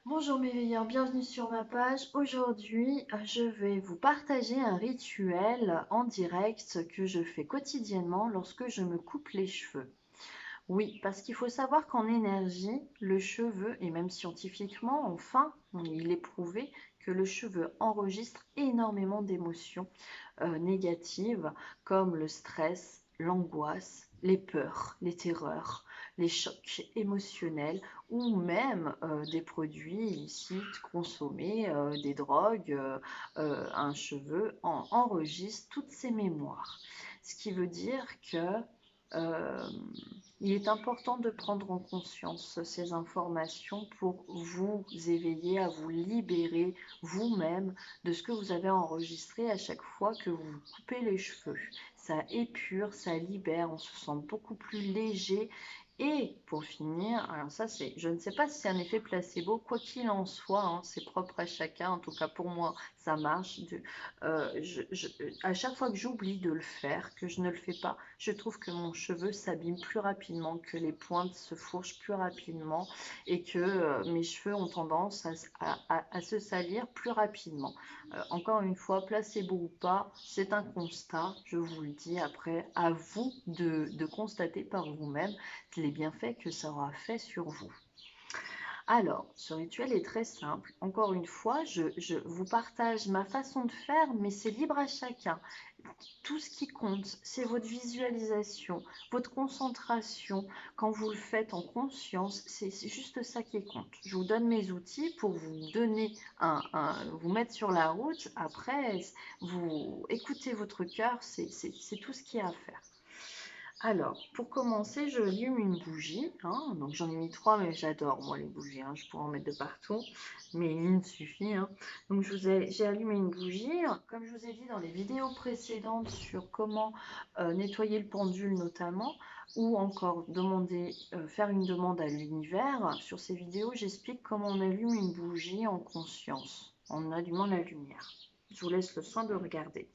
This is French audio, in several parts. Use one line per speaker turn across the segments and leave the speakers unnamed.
Bonjour mes veilleurs, bienvenue sur ma page. Aujourd'hui, je vais vous partager un rituel en direct que je fais quotidiennement lorsque je me coupe les cheveux. Oui, parce qu'il faut savoir qu'en énergie, le cheveu, et même scientifiquement, enfin, il est prouvé que le cheveu enregistre énormément d'émotions négatives comme le stress, l'angoisse, les peurs, les terreurs, les chocs émotionnels ou même des produits illicites consommés, des drogues. Un cheveu enregistre toutes ces mémoires. Ce qui veut dire que euh, il est important de prendre en conscience ces informations pour vous éveiller à vous libérer vous-même de ce que vous avez enregistré à chaque fois que vous vous coupez les cheveux. Ça épure, ça libère, on se sent beaucoup plus léger. Et pour finir, alors ça c'est, je ne sais pas si c'est un effet placebo, quoi qu'il en soit, hein, c'est propre à chacun, en tout cas pour moi ça marche. À chaque fois que j'oublie de le faire, que je ne le fais pas, je trouve que mon cheveu s'abîme plus rapidement, que les pointes se fourchent plus rapidement et que mes cheveux ont tendance à se salir plus rapidement. Encore une fois, placebo ou pas, c'est un constat, je vous le dis, après, à vous de constater par vous-même les bienfaits que ça aura fait sur vous. Alors, ce rituel est très simple. Encore une fois, je vous partage ma façon de faire, mais c'est libre à chacun. Tout ce qui compte, c'est votre visualisation, votre concentration. Quand vous le faites en conscience, c'est juste ça qui compte. Je vous donne mes outils pour vous donner vous mettre sur la route. Après, vous écoutez votre cœur, c'est tout ce qu'il y a à faire. Alors, pour commencer, je allume une bougie, hein. Donc j'en ai mis trois, mais j'adore moi les bougies, hein. Je pourrais en mettre de partout, mais une suffit, hein. Donc j'ai allumé une bougie, comme je vous ai dit dans les vidéos précédentes sur comment nettoyer le pendule notamment, ou encore faire une demande à l'univers. Sur ces vidéos, j'explique comment on allume une bougie en conscience, en allumant la lumière. Je vous laisse le soin de regarder.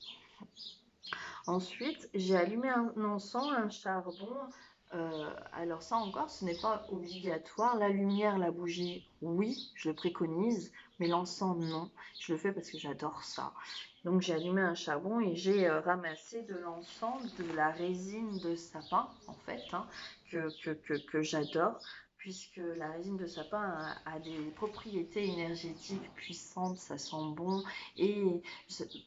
Ensuite, j'ai allumé un encens, un charbon. Alors ça encore, ce n'est pas obligatoire. La lumière, la bougie, oui, je le préconise, mais l'encens, non. Je le fais parce que j'adore ça. Donc j'ai allumé un charbon et j'ai ramassé de l'encens, de la résine de sapin, en fait, hein, que j'adore, puisque la résine de sapin a des propriétés énergétiques puissantes, ça sent bon. Et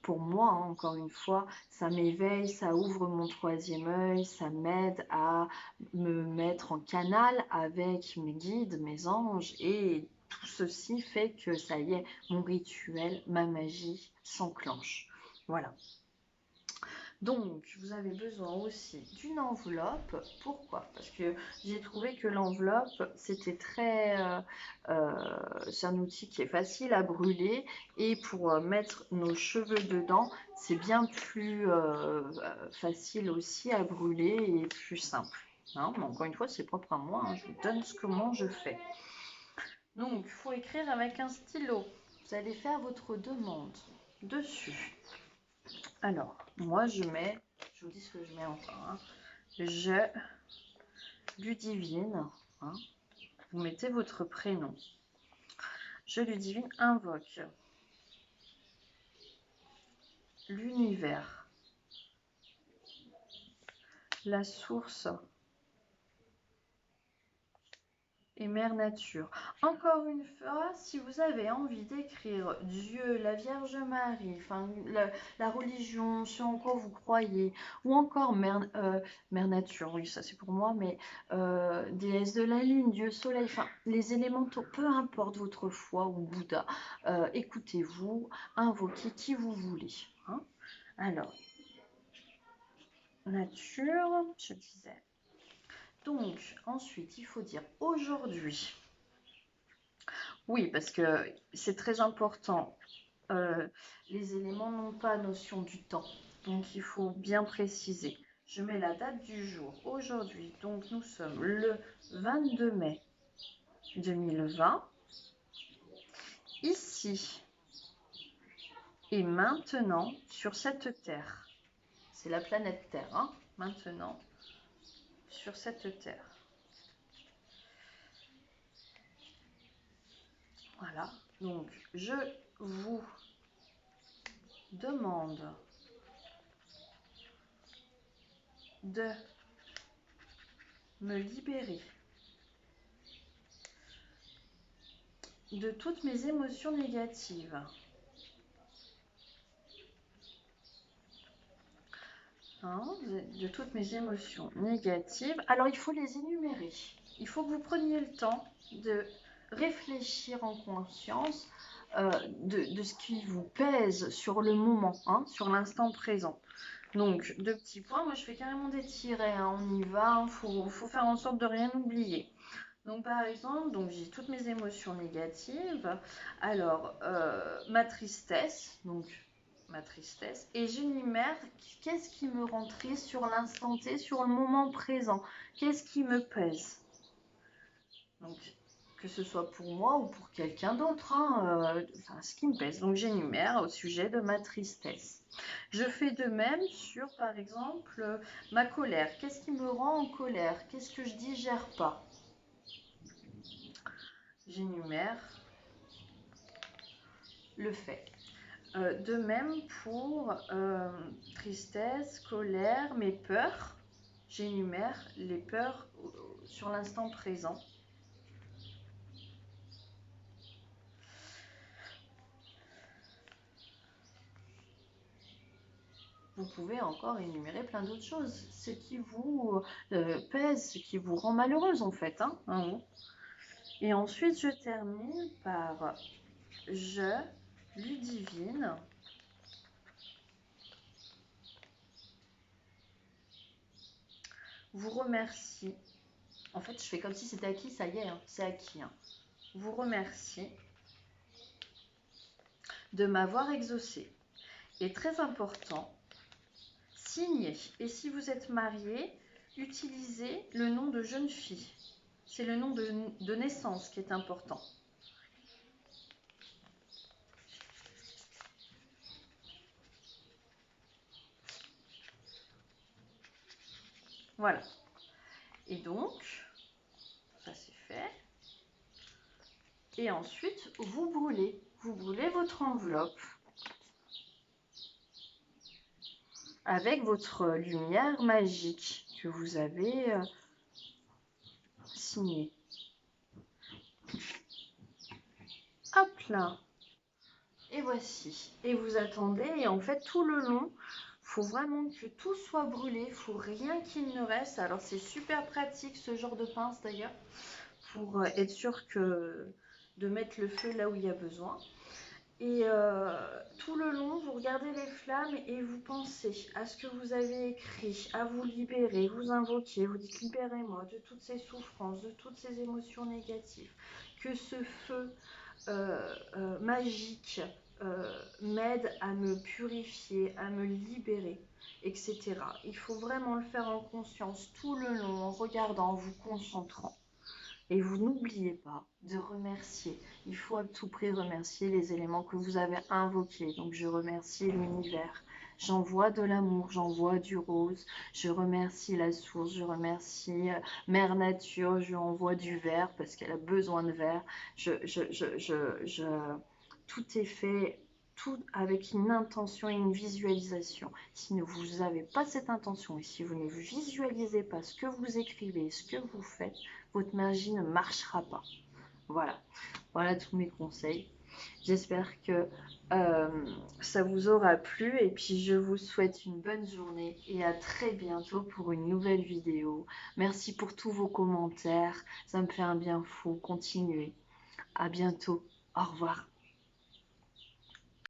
pour moi, hein, encore une fois, ça m'éveille, ça ouvre mon troisième œil, ça m'aide à me mettre en canal avec mes guides, mes anges, et tout ceci fait que ça y est, mon rituel, ma magie s'enclenche. Voilà. Donc, vous avez besoin aussi d'une enveloppe. Pourquoi? Parce que j'ai trouvé que l'enveloppe, c'était c'est un outil qui est facile à brûler et pour mettre nos cheveux dedans, c'est bien plus facile aussi à brûler et plus simple. Hein, mais encore une fois, c'est propre à moi, hein, je vous donne comment je fais. Donc, il faut écrire avec un stylo. Vous allez faire votre demande dessus. Alors, moi je vous dis ce que je mets encore, hein. Je, Ludivine, hein, vous mettez votre prénom. Je, Ludivine, invoque l'univers, la source et Mère Nature. Encore une fois, si vous avez envie d'écrire Dieu, la Vierge Marie, enfin la religion, ce en quoi vous croyez, ou encore Mère Nature, oui, ça c'est pour moi, mais déesse de la Lune, Dieu Soleil, enfin les élémentaux, peu importe votre foi ou Bouddha, écoutez-vous, invoquez qui vous voulez. Hein. Alors, nature, je disais. Donc, ensuite, il faut dire aujourd'hui. Oui, parce que c'est très important. Les éléments n'ont pas notion du temps, donc il faut bien préciser. Je mets la date du jour aujourd'hui, donc nous sommes le 22 mai 2020. Ici et maintenant sur cette Terre. C'est la planète Terre, hein, maintenant sur cette Terre. Voilà, donc je vous demande de me libérer de toutes mes émotions négatives. Hein, de toutes mes émotions négatives. Alors, il faut les énumérer. Il faut que vous preniez le temps de réfléchir en conscience de ce qui vous pèse sur le moment, hein, sur l'instant présent. Donc, 2 petits points. Moi, je fais carrément des tirets. Hein, on y va. Il faut faire en sorte de rien oublier. Donc, par exemple, donc j'ai toutes mes émotions négatives. Alors, ma tristesse, et j'énumère qu'est-ce qui me rend triste sur l'instant T, sur le moment présent, qu'est-ce qui me pèse. Donc, que ce soit pour moi ou pour quelqu'un d'autre, hein, ce qui me pèse. Donc, j'énumère au sujet de ma tristesse. Je fais de même sur, par exemple, ma colère. Qu'est-ce qui me rend en colère? Qu'est-ce que je digère pas? J'énumère le fait. De même pour tristesse, colère, mes peurs. J'énumère les peurs sur l'instant présent. Vous pouvez encore énumérer plein d'autres choses. Ce qui vous pèse, ce qui vous rend malheureuse en fait. Hein. Et ensuite, je termine par je, Ludivine, vous remercie. En fait, je fais comme si c'était acquis, ça y est, hein, c'est acquis. Hein. Vous remercie de m'avoir exaucé. Et très important, signez. Et si vous êtes marié, utilisez le nom de jeune fille. C'est le nom de naissance qui est important. Voilà. Et donc, ça c'est fait. Et ensuite, vous brûlez. Vous brûlez votre enveloppe avec votre lumière magique que vous avez signée. Hop là. Et voici. Et vous attendez. Et en fait, tout le long, il faut vraiment que tout soit brûlé. Il ne faut rien qu'il ne reste. Alors, c'est super pratique ce genre de pince d'ailleurs pour être sûr de mettre le feu là où il y a besoin. Et tout le long, vous regardez les flammes et vous pensez à ce que vous avez écrit, à vous libérer, vous invoquez, vous dites libérez-moi de toutes ces souffrances, de toutes ces émotions négatives. Que ce feu magique m'aide à me purifier, à me libérer, etc. Il faut vraiment le faire en conscience tout le long, en regardant, en vous concentrant. Et vous n'oubliez pas de remercier. Il faut à tout prix remercier les éléments que vous avez invoqués. Donc je remercie l'univers. J'envoie de l'amour, j'envoie du rose. Je remercie la source, je remercie Mère Nature. Je lui envoie du vert parce qu'elle a besoin de vert. Tout est fait tout avec une intention et une visualisation. Si vous n'avez pas cette intention et si vous ne visualisez pas ce que vous écrivez, ce que vous faites, votre magie ne marchera pas. Voilà, voilà tous mes conseils. J'espère que ça vous aura plu et puis je vous souhaite une bonne journée et à très bientôt pour une nouvelle vidéo. Merci pour tous vos commentaires, ça me fait un bien fou. Continuez. À bientôt. Au revoir.